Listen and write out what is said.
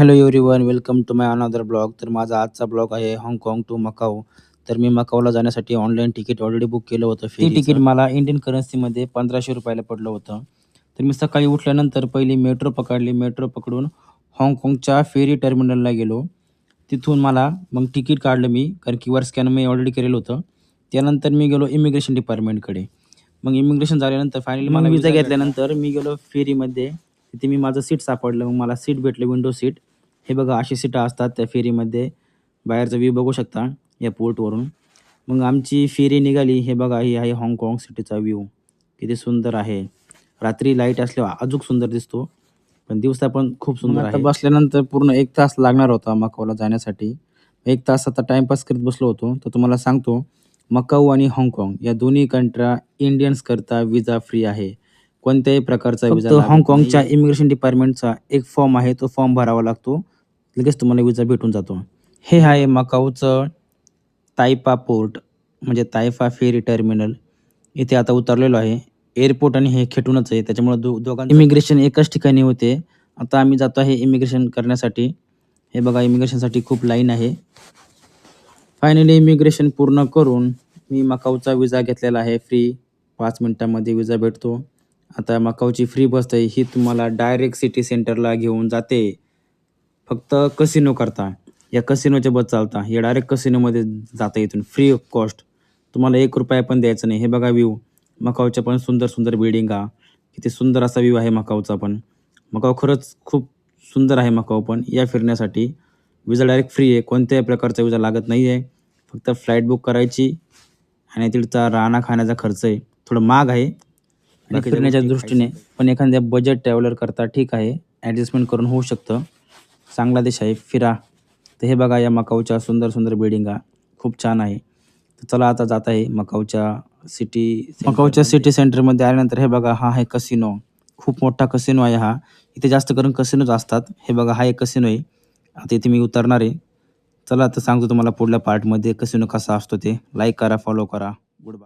Hello everyone, welcome to my another blog. तर माझा आजचा ब्लॉग आहे हाँगकाँग टू मकाऊ. तर मी मकाऊला जाण्यासाठी ऑनलाईन तिकीट ऑलरेडी बुक केलं होतं. ते तिकीट मला इंडियन करन्सीमध्ये 1500 रुपयाला पडलं होतं. तर मी सकाळी उठल्यानंतर पहिली मेट्रो पकडली. मेट्रो पकडून हाँगकाँगच्या फेरी टर्मिनलला गेलो. तिथून मला मग तिकीट काढलं मी, कारण QR स्कॅन मी ऑलरेडी केलेलं होतं. त्यानंतर मी गेलो इमिग्रेशन डिपार्टमेंटकडे. मग इमिग्रेशन झाल्यानंतर फायनली मला विजा घेतल्यानंतर मी गेलो फेरीमध्ये. तिथे मी माझं सीट सापडलं. मग मला सीट भेटलं, विंडो सीट. हे बघा अशी सीटं असतात त्या फेरीमध्ये. बाहेरचा व्ह्यू बघू शकता या पोर्टवरून. मग आमची फेरी निघाली. हे बघा, ही आहे हाँगकाँग सिटीचा व्ह्यू. किती सुंदर आहे. रात्री लाईट असल्यावर अजून सुंदर दिसतो, पण दिवसा पण खूप सुंदर आहे. बसल्यानंतर पूर्ण 1 तास लागणार होता मकाऊला जाण्यासाठी. 1 तास आता टाईमपास करत बसलो होतो. तर तुम्हाला सांगतो, मकाऊ आणि हाँगकाँग या दोन्ही कंट्र्या इंडियन्सकरता विजा फ्री आहे. कोणत्याही प्रकारचा विजा लागत नाही. हाँगकाँगच्या इमिग्रेशन डिपार्टमेंटचा एक फॉर्म आहे, तो फॉर्म भरावा लागतो. लगेच तुम्हाला विजा भेटून जातो. हे आहे मकाऊचं तायफा पोर्ट, म्हणजे तायफा फेरी टर्मिनल. इथे आता उतरलेलो आहे. एअरपोर्ट आणि हे खेटूनच आहे, त्याच्यामुळे दोघांचं इमिग्रेशन एकाच ठिकाणी होते. आता आम्ही जातो आहे इमिग्रेशन करण्यासाठी. हे बघा, इमिग्रेशनसाठी खूप लाईन आहे. फायनली इमिग्रेशन पूर्ण करून मी मकाऊचा विजा घेतलेला आहे फ्री. 5 मिनिटांमध्ये विजा भेटतो. आता मकाऊची फ्री बस आहे, ही तुम्हाला डायरेक्ट सिटी सेंटरला घेऊन जाते. फक्त कसिनो करता. या कसिनोच्या बस चालता. हे डायरेक्ट कसिनोमध्ये जाता इथून फ्री ऑफ कॉस्ट. तुम्हाला 1 रुपया पण द्यायचा नाही. हे बघा व्ह्यू. मकाऊच्या पण सुंदर सुंदर बिल्डिंगा. किती सुंदर असा व्ह्यू आहे मकाऊचा पण. मकाऊ खरंच खूप सुंदर आहे मकाऊ पण. या फिरण्यासाठी विजा डायरेक्ट फ्री आहे. कोणत्याही प्रकारचा विजा लागत नाही आहे. फक्त फ्लाईट बुक करायची आणि तिथचा राहणा खाण्याचा खर्च आहे. थोडं महाग आहे फिरण्याच्या दृष्टीने, पण एखाद्या बजेट ट्रॅव्हलर करता ठीक आहे. ॲडजस्टमेंट करून होऊ शकतं. चांगला देश आहे, फिरा. तर हे बघा, या मकाऊच्या सुंदर सुंदर बिल्डिंगा खूप छान आहे. तर चला आता जात आहे मकाऊच्या सिटी सेंटरमध्ये आल्यानंतर हे बघा, हा आहे कसिनो. खूप मोठा कसिनो आहे हा. इथे जास्त करून कसिनोच असतात. हे बघा, हा एक कसिनो आहे. आता इथे मी उतरणार आहे. चला आता सांगतो तुम्हाला पुढल्या पार्टमध्ये कसिनो कसा असतो ते. लाईक करा, फॉलो करा. Good bye.